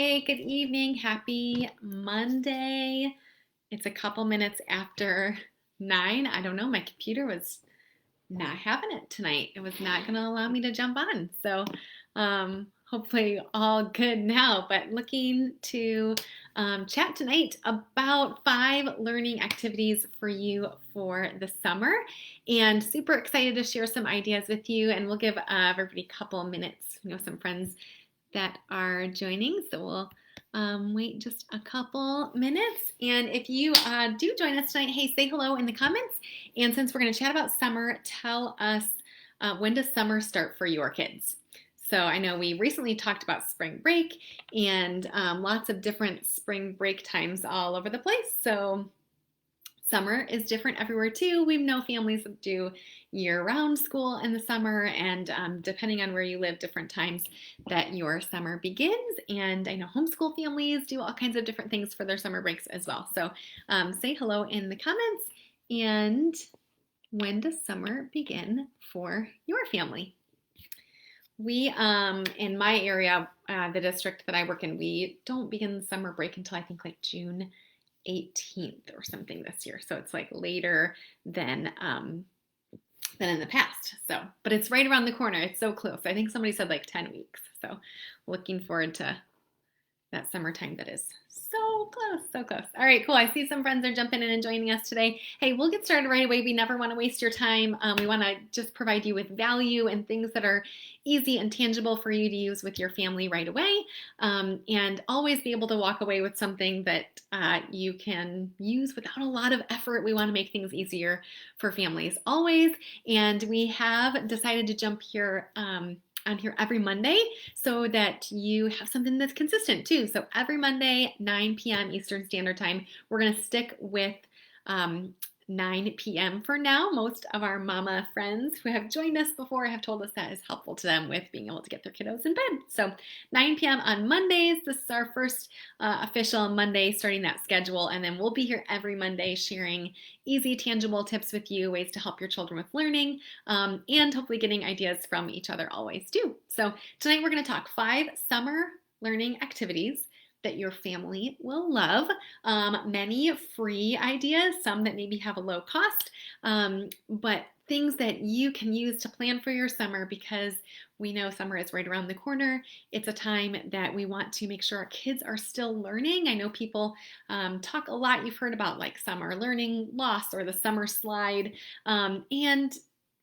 Hey, good evening. Happy Monday. It's a couple minutes after 9. I don't know, my computer was not having it tonight. It was not going to allow me to jump on. So, hopefully all good now, but looking to chat tonight about 5 learning activities for you for the summer, and super excited to share some ideas with you. And we'll give everybody a couple minutes, some friends that are joining. So we'll wait just a couple minutes. And if you do join us tonight, hey, say hello in the comments. And since we're going to chat about summer, tell us when does summer start for your kids? So I know we recently talked about spring break and lots of different spring break times all over the place. So summer is different everywhere too. We know families do year-round school in the summer, and depending on where you live, different times that your summer begins. And I know homeschool families do all kinds of different things for their summer breaks as well. So say hello in the comments. And when does summer begin for your family? We, in my area, the district that I work in, we don't begin summer break until I think like June 18th or something this year. So it's like later than in the past. So, but it's right around the corner. It's so close. I think somebody said like 10 weeks. So looking forward to that summertime that is so close, so close. All right, cool. I see some friends are jumping in and joining us today. Hey, we'll get started right away. We never want to waste your time. We want to just provide you with value and things that are easy and tangible for you to use with your family right away, and always be able to walk away with something that you can use without a lot of effort. We want to make things easier for families always, and we have decided to jump here on here every Monday so that you have something that's consistent too. So every Monday, 9 p.m. Eastern Standard Time, we're going to stick with 9 p.m. for now. Most of our mama friends who have joined us before have told us that is helpful to them with being able to get their kiddos in bed. So 9 p.m. on Mondays. This is our first official Monday starting that schedule, and then we'll be here every Monday sharing easy, tangible tips with you, ways to help your children with learning, and hopefully getting ideas from each other always too. So tonight we're going to talk 5 summer learning activities that your family will love. Many free ideas, some that maybe have a low cost, but things that you can use to plan for your summer, because we know summer is right around the corner. It's a time that we want to make sure our kids are still learning. I know people talk a lot, you've heard about like summer learning loss or the summer slide, and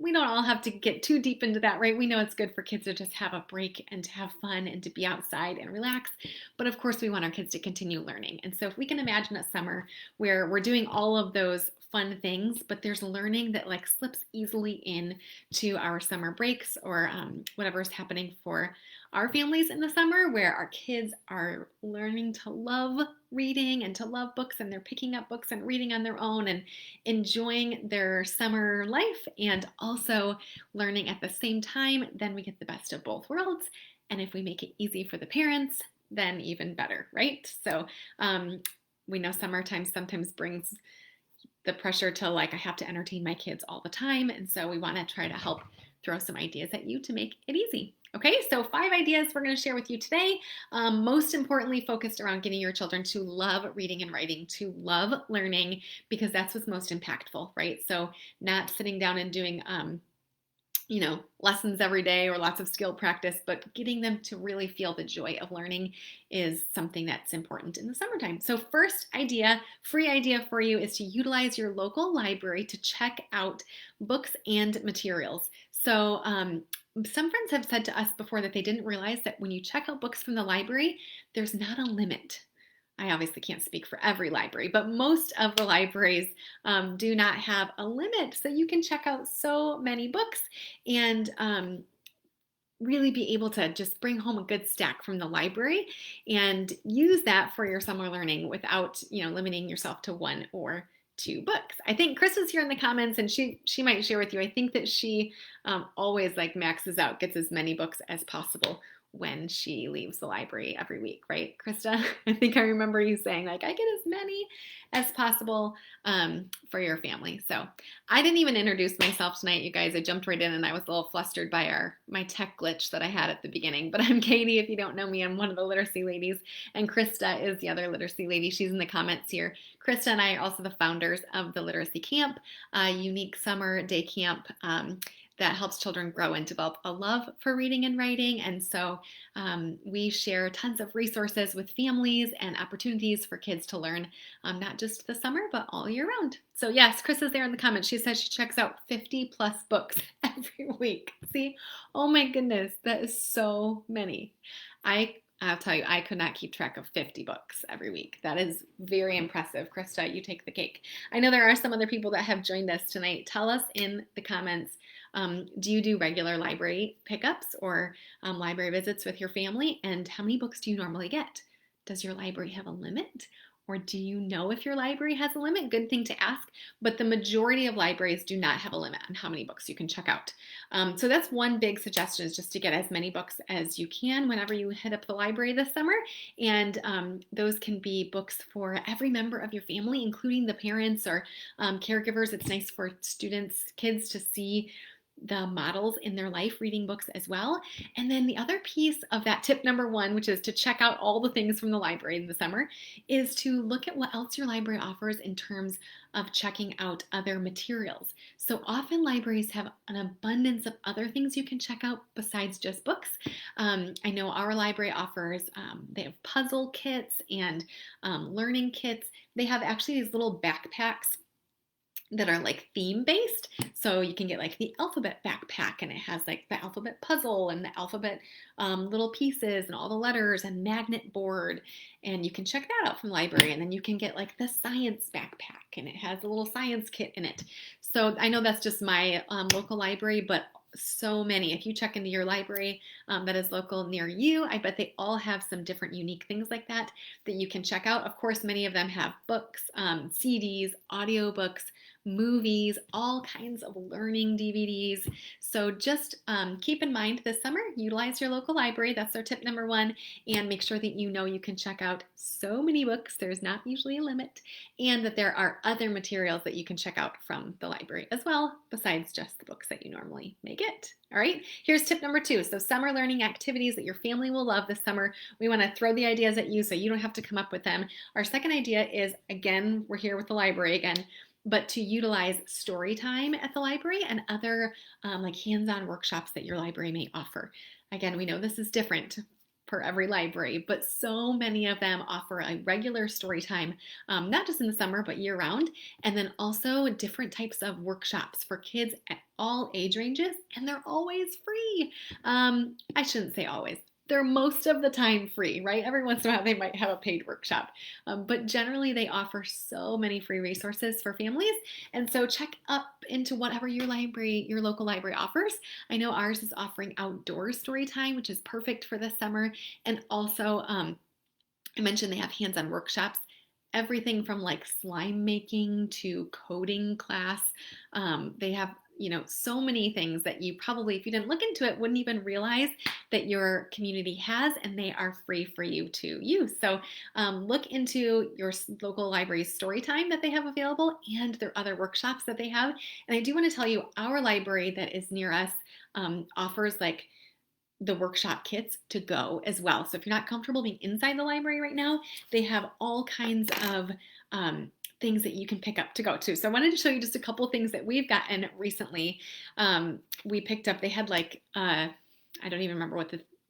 we don't all have to get too deep into that, right? We know it's good for kids to just have a break and to have fun and to be outside and relax. But of course, we want our kids to continue learning. And so if we can imagine a summer where we're doing all of those fun things, but there's learning that like slips easily in to our summer breaks or whatever is happening for our families in the summer, where our kids are learning to love reading and to love books, and they're picking up books and reading on their own and enjoying their summer life and also learning at the same time, then we get the best of both worlds. And if we make it easy for the parents, then even better, right? So we know summertime sometimes brings the pressure to like, I have to entertain my kids all the time. And so we want to try to help throw some ideas at you to make it easy. Okay, so 5 ideas we're going to share with you today. Most importantly, focused around getting your children to love reading and writing, to love learning, because that's what's most impactful, right? So not sitting down and doing lessons every day or lots of skill practice, but getting them to really feel the joy of learning is something that's important in the summertime. So first idea, free idea for you, is to utilize your local library to check out books and materials. So some friends have said to us before that they didn't realize that when you check out books from the library, there's not a limit. I obviously can't speak for every library, but most of the libraries do not have a limit. So you can check out so many books and really be able to just bring home a good stack from the library and use that for your summer learning without, limiting yourself to 1 or 2 books. I think Chris was here in the comments, and she might share with you. I think that she always like maxes out, gets as many books as possible when she leaves the library every week, right, Krista? I think I remember you saying, like, I get as many as possible for your family. So I didn't even introduce myself tonight, you guys. I jumped right in and I was a little flustered by my tech glitch that I had at the beginning. But I'm Katie. If you don't know me, I'm one of the literacy ladies. And Krista is the other literacy lady. She's in the comments here. Krista and I are also the founders of the Literacy Camp, a unique summer day camp that helps children grow and develop a love for reading and writing. And so we share tons of resources with families and opportunities for kids to learn, not just the summer, but all year round. So yes, Chris is there in the comments. She says she checks out 50 plus books every week. See? Oh my goodness, that is so many. I'll tell you, I could not keep track of 50 books every week. That is very impressive. Krista, you take the cake. I know there are some other people that have joined us tonight. Tell us in the comments, do you do regular library pickups or library visits with your family? And how many books do you normally get? Does your library have a limit? Or do you know if your library has a limit? Good thing to ask. But the majority of libraries do not have a limit on how many books you can check out. So that's one big suggestion, is just to get as many books as you can whenever you hit up the library this summer. And those can be books for every member of your family, including the parents or caregivers. It's nice for students, kids to see the models in their life reading books as well. And then the other piece of that tip number one, which is to check out all the things from the library in the summer, is to look at what else your library offers in terms of checking out other materials. So often libraries have an abundance of other things you can check out besides just books. I know our library offers, they have puzzle kits and learning kits. They have actually these little backpacks that are like theme based. So you can get like the alphabet backpack, and it has like the alphabet puzzle and the alphabet little pieces and all the letters and magnet board. And you can check that out from the library. And then you can get like the science backpack, and it has a little science kit in it. So I know that's just my local library, but so many. If you check into your library that is local near you, I bet they all have some different unique things like that you can check out. Of course, many of them have books, CDs, audiobooks, movies, all kinds of learning DVDs. So just keep in mind this summer, utilize your local library. That's our tip number one. And make sure that you know you can check out so many books. There's not usually a limit. And that there are other materials that you can check out from the library as well, besides just the books that you normally may get. All right, here's tip number two. So summer learning activities that your family will love this summer. We want to throw the ideas at you so you don't have to come up with them. Our second idea is, again, we're here with the library again, but to utilize story time at the library and other like hands-on workshops that your library may offer. Again, we know this is different for every library, but so many of them offer a regular story time, not just in the summer, but year round. And then also different types of workshops for kids at all age ranges, and they're always free. I shouldn't say always. They're most of the time free, right? Every once in a while they might have a paid workshop, but generally they offer so many free resources for families. And so check up into whatever your local library offers. I know ours is offering outdoor story time, which is perfect for this summer. And also, I mentioned they have hands-on workshops. Everything from like slime making to coding class. They have so many things that you probably, if you didn't look into it, wouldn't even realize that your community has, and they are free for you to use. So look into your local library's story time that they have available and their other workshops that they have. And I do want to tell you, our library that is near us offers like the workshop kits to go as well. So if you're not comfortable being inside the library right now, they have all kinds of things that you can pick up to go to. So I wanted to show you just a couple of things that we've gotten recently. We picked up, they had like, I don't even remember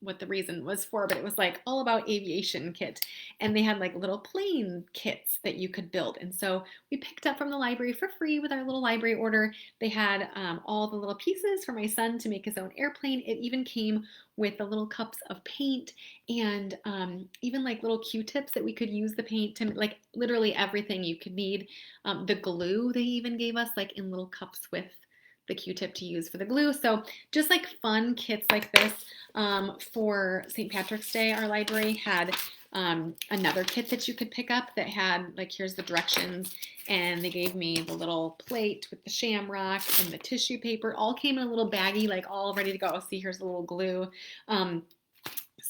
what the reason was for, but it was like all about aviation kit. And they had like little plane kits that you could build. And so we picked up from the library for free with our little library order. They had all the little pieces for my son to make his own airplane. It even came with the little cups of paint and even like little Q-tips that we could use the paint to, like literally everything you could need. The glue they even gave us like in little cups with the Q-tip to use for the glue. So just like fun kits like this. For St. Patrick's Day, our library had another kit that you could pick up that had like, here's the directions, and they gave me the little plate with the shamrock and the tissue paper, all came in a little baggie, like all ready to go. See, here's the little glue.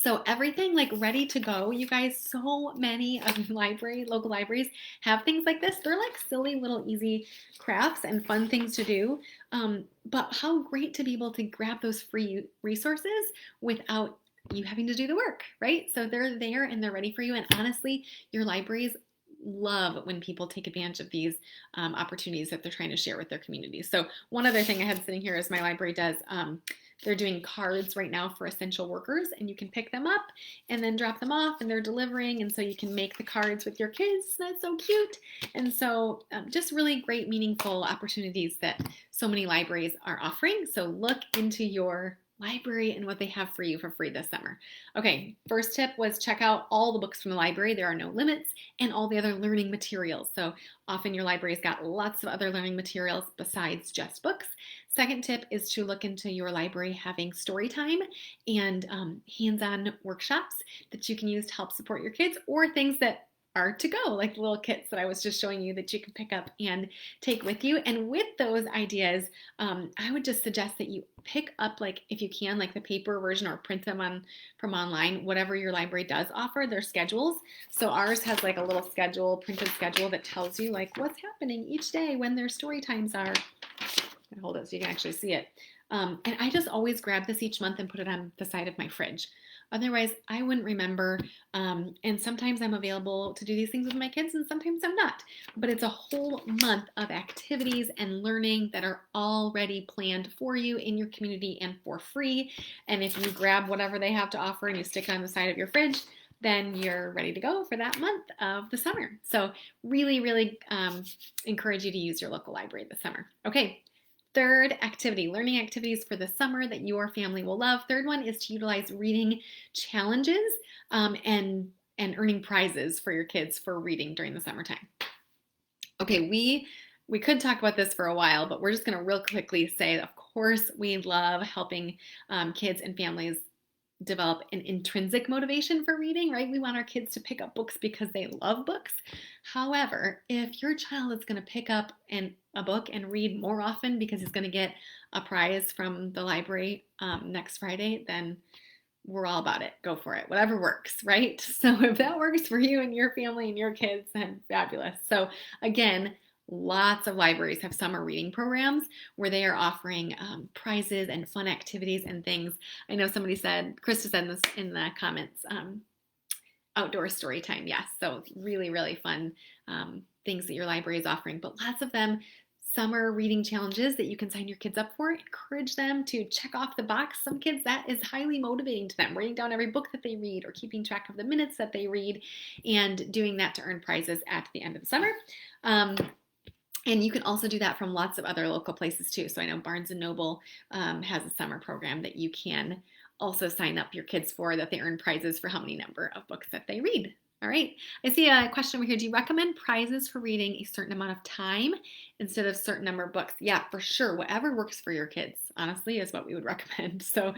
So everything like ready to go, you guys. So many of local libraries have things like this. They're like silly little easy crafts and fun things to do. But how great to be able to grab those free resources without you having to do the work, right? So they're there and they're ready for you. And honestly, your libraries love when people take advantage of these opportunities that they're trying to share with their community. So one other thing I had sitting here is my library does. They're doing cards right now for essential workers, and you can pick them up and then drop them off, and they're delivering, and so you can make the cards with your kids. That's so cute. And so just really great, meaningful opportunities that so many libraries are offering. So look into your library and what they have for you for free this summer. Okay, first tip was check out all the books from the library. There are no limits, and all the other learning materials. So often your library's got lots of other learning materials besides just books. Second tip is to look into your library having story time and hands-on workshops that you can use to help support your kids, or things that are to go, like the little kits that I was just showing you that you can pick up and take with you. And with those ideas, I would just suggest that you pick up, like if you can, like the paper version or print them from online, whatever your library does offer, their schedules. So ours has like a little schedule, printed schedule that tells you like what's happening each day when their story times are. I hold it so you can actually see it. And I just always grab this each month and put it on the side of my fridge. Otherwise, I wouldn't remember. And sometimes I'm available to do these things with my kids, and sometimes I'm not. But it's a whole month of activities and learning that are already planned for you in your community and for free. And if you grab whatever they have to offer and you stick it on the side of your fridge, then you're ready to go for that month of the summer. So really, really encourage you to use your local library this summer. Okay. Third activity, learning activities for the summer that your family will love. Third one is to utilize reading challenges and earning prizes for your kids for reading during the summertime. Okay, we could talk about this for a while, but we're just going to real quickly say, of course, we love helping kids and families develop an intrinsic motivation for reading, right? We want our kids to pick up books because they love books. However, if your child is going to pick up a book and read more often because he's going to get a prize from the library next Friday, then we're all about it. Go for it. Whatever works, right? So if that works for you and your family and your kids, then fabulous. So again, lots of libraries have summer reading programs where they are offering prizes and fun activities and things. I know somebody said, Krista said this in the comments, outdoor story time. Yes, so really, really fun things that your library is offering, but lots of them summer reading challenges that you can sign your kids up for. Encourage them to check off the box. Some kids, that is highly motivating to them, writing down every book that they read or keeping track of the minutes that they read and doing that to earn prizes at the end of the summer. And you can also do that from lots of other local places too. So I know Barnes & Noble has a summer program that you can also sign up your kids for, that they earn prizes for how many number of books that they read. All right. I see a question over here. Do you recommend prizes for reading a certain amount of time instead of a certain number of books? Yeah, for sure. Whatever works for your kids, honestly, is what we would recommend. So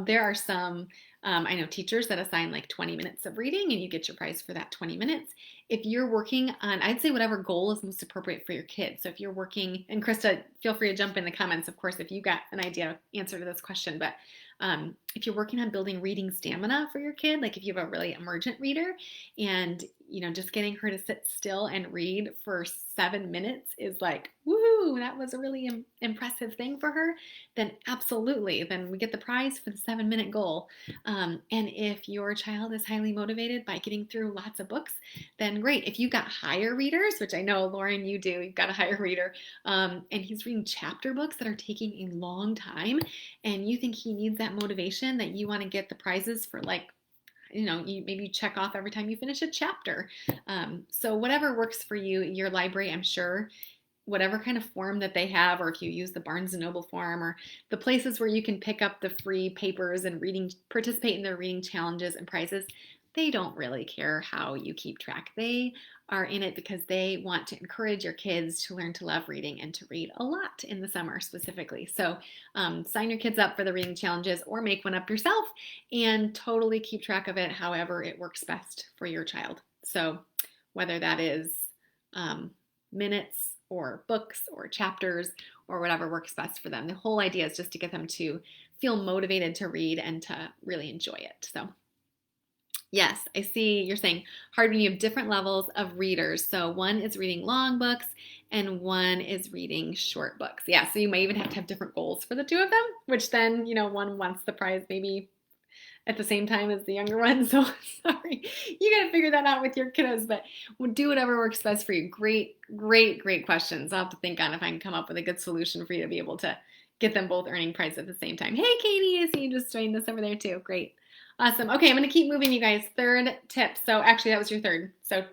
there are some, I know teachers that assign like 20 minutes of reading and you get your prize for that 20 minutes. If you're working on, I'd say whatever goal is most appropriate for your kids. So if you're working, and Krista, feel free to jump in the comments, of course, if you got an answer to this question, but if you're working on building reading stamina for your kid, like if you have a really emergent reader and, just getting her to sit still and read for 7 minutes is like, woohoo, that was a really impressive thing for her, then absolutely, then we get the prize for the 7-minute goal. And if your child is highly motivated by getting through lots of books, then great. If you've got higher readers, which I know, Lauren, you do, you've got a higher reader, and he's reading chapter books that are taking a long time, and you think he needs that motivation, that you want to get the prizes for like, maybe check off every time you finish a chapter. So whatever works for you, your library, I'm sure, whatever kind of form that they have, or if you use the Barnes & Noble form or the places where you can pick up the free papers and participate in their reading challenges and prizes, they don't really care how you keep track. They are in it because they want to encourage your kids to learn to love reading and to read a lot in the summer specifically. So sign your kids up for the reading challenges or make one up yourself and totally keep track of it however it works best for your child. So whether that is minutes or books or chapters or whatever works best for them. The whole idea is just to get them to feel motivated to read and to really enjoy it. So Yes, I see you're saying hard when you have different levels of readers. So one is reading long books and one is reading short books. Yeah, so you might even have to have different goals for the two of them, which then, one wants the prize maybe at the same time as the younger one. So sorry, you got to figure that out with your kiddos, but we'll do whatever works best for you. Great, great, great questions. I'll have to think on if I can come up with a good solution for you to be able to get them both earning prize at the same time. Hey, Katie, I see you just joined us over there too. Great. Awesome. Okay, I'm going to keep moving, you guys. Third tip. So actually, that was your third. So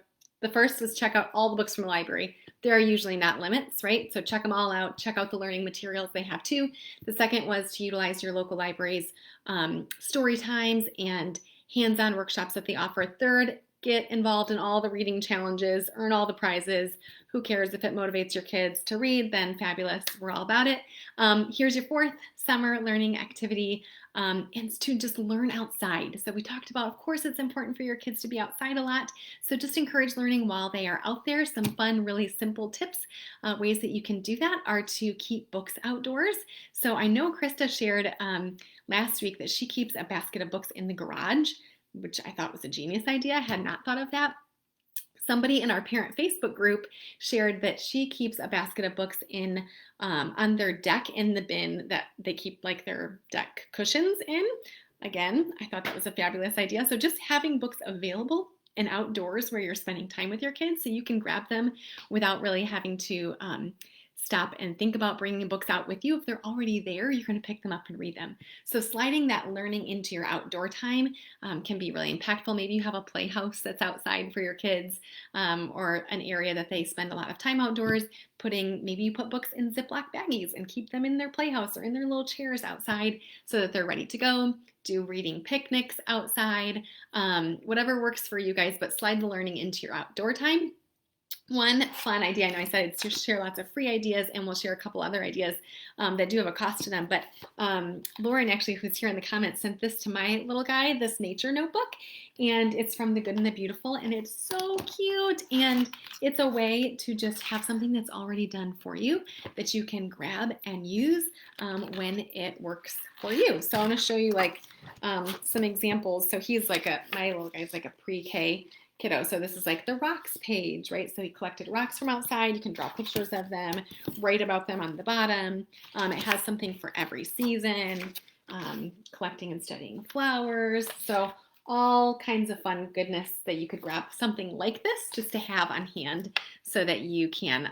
the first was check out all the books from the library. There are usually not limits, right? So check them all out. Check out the learning materials they have too. The second was to utilize your local library's story times and hands-on workshops that they offer. Third, get involved in all the reading challenges, earn all the prizes. Who cares if it motivates your kids to read? Then fabulous. We're all about it. Here's your fourth summer learning activity. And to just learn outside. So we talked about, of course, it's important for your kids to be outside a lot. So just encourage learning while they are out there. Some fun, really simple tips, ways that you can do that are to keep books outdoors. So I know Krista shared last week that she keeps a basket of books in the garage, which I thought was a genius idea. I had not thought of that. Somebody in our parent Facebook group shared that she keeps a basket of books in on their deck in the bin that they keep like their deck cushions in. Again, I thought that was a fabulous idea. So just having books available and outdoors where you're spending time with your kids so you can grab them without really having to stop and think about bringing books out with you. If they're already there, you're going to pick them up and read them. So sliding that learning into your outdoor time can be really impactful. Maybe you have a playhouse that's outside for your kids or an area that they spend a lot of time outdoors. Maybe you put books in Ziploc baggies and keep them in their playhouse or in their little chairs outside so that they're ready to go. Do reading picnics outside, whatever works for you guys, but slide the learning into your outdoor time. One fun idea, I know I said it's to share lots of free ideas, and we'll share a couple other ideas that do have a cost to them. But Lauren, actually, who's here in the comments, sent this to my little guy, this nature notebook, and it's from The Good and the Beautiful, and it's so cute. And it's a way to just have something that's already done for you that you can grab and use when it works for you. So I'm going to show you like some examples. So my little guy's like a pre-K kiddo. So this is like the rocks page, right? So he collected rocks from outside. You can draw pictures of them, write about them on the bottom. It has something for every season, collecting and studying flowers. So all kinds of fun goodness that you could grab something like this just to have on hand so that you can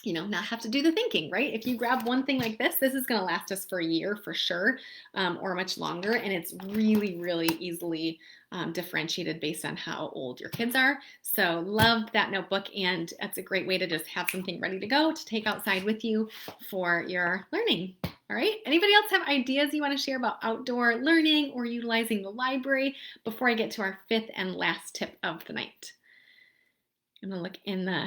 not have to do the thinking, right? If you grab one thing like this is going to last us for a year for sure, or much longer. And it's really, really easily differentiated based on how old your kids are. So loved that notebook. And that's a great way to just have something ready to go to take outside with you for your learning. All right. Anybody else have ideas you want to share about outdoor learning or utilizing the library before I get to our fifth and last tip of the night? I'm going to look in the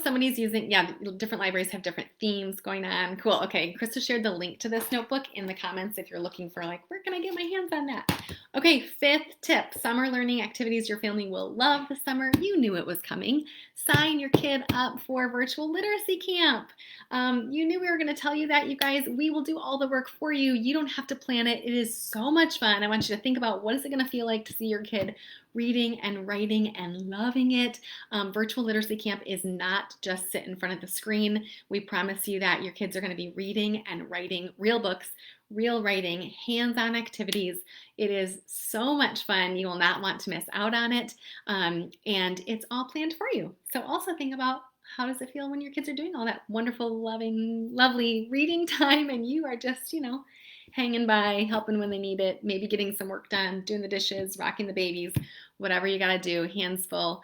somebody's using, different libraries have different themes going on. Cool. Okay. Krista shared the link to this notebook in the comments if you're looking for where can I get my hands on that? Okay. Fifth tip, summer learning activities your family will love this summer. You knew it was coming. Sign your kid up for virtual literacy camp. You knew we were going to tell you that, you guys. We will do all the work for you. You don't have to plan it. It is so much fun. I want you to think about what is it going to feel like to see your kid reading and writing and loving it. Virtual literacy camp is not just sit in front of the screen. We promise you that your kids are going to be reading and writing real books, real writing, hands-on activities. It is so much fun. You will not want to miss out on it. And it's all planned for you. So also think about how does it feel when your kids are doing all that wonderful, loving, lovely reading time and you are just, hanging by, helping when they need it, maybe getting some work done, doing the dishes, rocking the babies, whatever you got to do, hands full.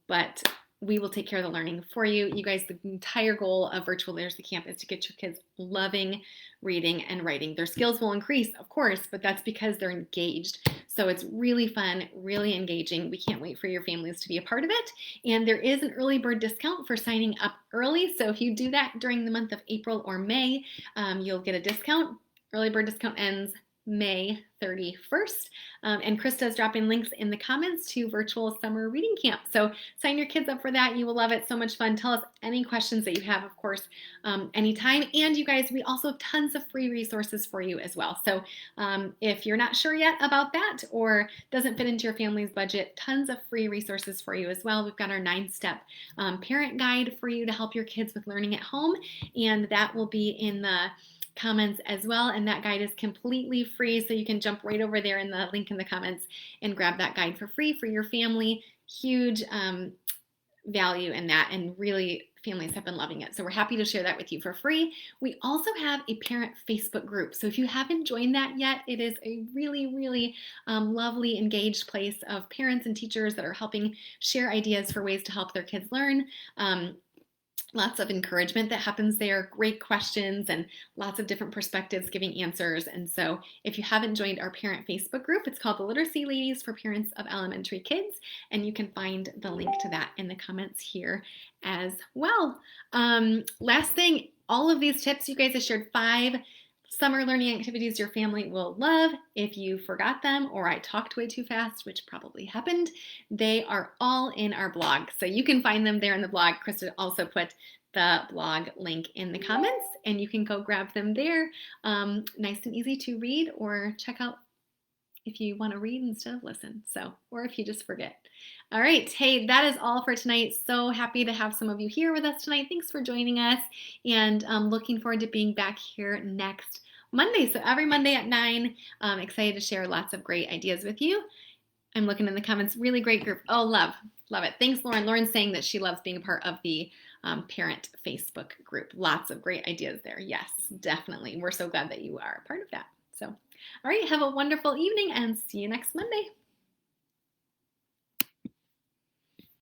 But we will take care of the learning for you. You guys, the entire goal of Virtual Literacy Camp is to get your kids loving reading and writing. Their skills will increase, of course, but that's because they're engaged. So it's really fun, really engaging. We can't wait for your families to be a part of it. And there is an early bird discount for signing up early. So if you do that during the month of April or May, you'll get a discount. Early bird discount ends May 31st. And Krista is dropping links in the comments to virtual summer reading camp. So sign your kids up for that. You will love it. So much fun. Tell us any questions that you have, of course, anytime. And you guys, we also have tons of free resources for you as well. So if you're not sure yet about that or doesn't fit into your family's budget, tons of free resources for you as well. We've got our 9-step parent guide for you to help your kids with learning at home. And that will be in the comments as well, and that guide is completely free, so you can jump right over there in the link in the comments and grab that guide for free for your family. Huge value in that, and really families have been loving it, so we're happy to share that with you for free. We also have a parent Facebook group, so if you haven't joined that yet, it is a really lovely, engaged place of parents and teachers that are helping share ideas for ways to help their kids learn. Lots of encouragement that happens there, great questions, and lots of different perspectives giving answers. And so if you haven't joined our parent Facebook group, it's called the Literacy Ladies for Parents of Elementary Kids, and you can find the link to that in the comments here as well. Last thing, all of these tips, you guys have shared 5 summer learning activities your family will love. If you forgot them or I talked way too fast, which probably happened, they are all in our blog. So you can find them there in the blog. Krista also put the blog link in the comments, and you can go grab them there. Nice and easy to read or check out if you want to read instead of listen. So, or if you just forget. All right, hey, that is all for tonight. So happy to have some of you here with us tonight. Thanks for joining us, and looking forward to being back here next Monday. So every Monday at 9, excited to share lots of great ideas with you. I'm looking in the comments, really great group. Oh, love it. Thanks, Lauren. Lauren's saying that she loves being a part of the parent Facebook group. Lots of great ideas there. Yes, definitely. We're so glad that you are a part of that. So, all right, have a wonderful evening and see you next Monday.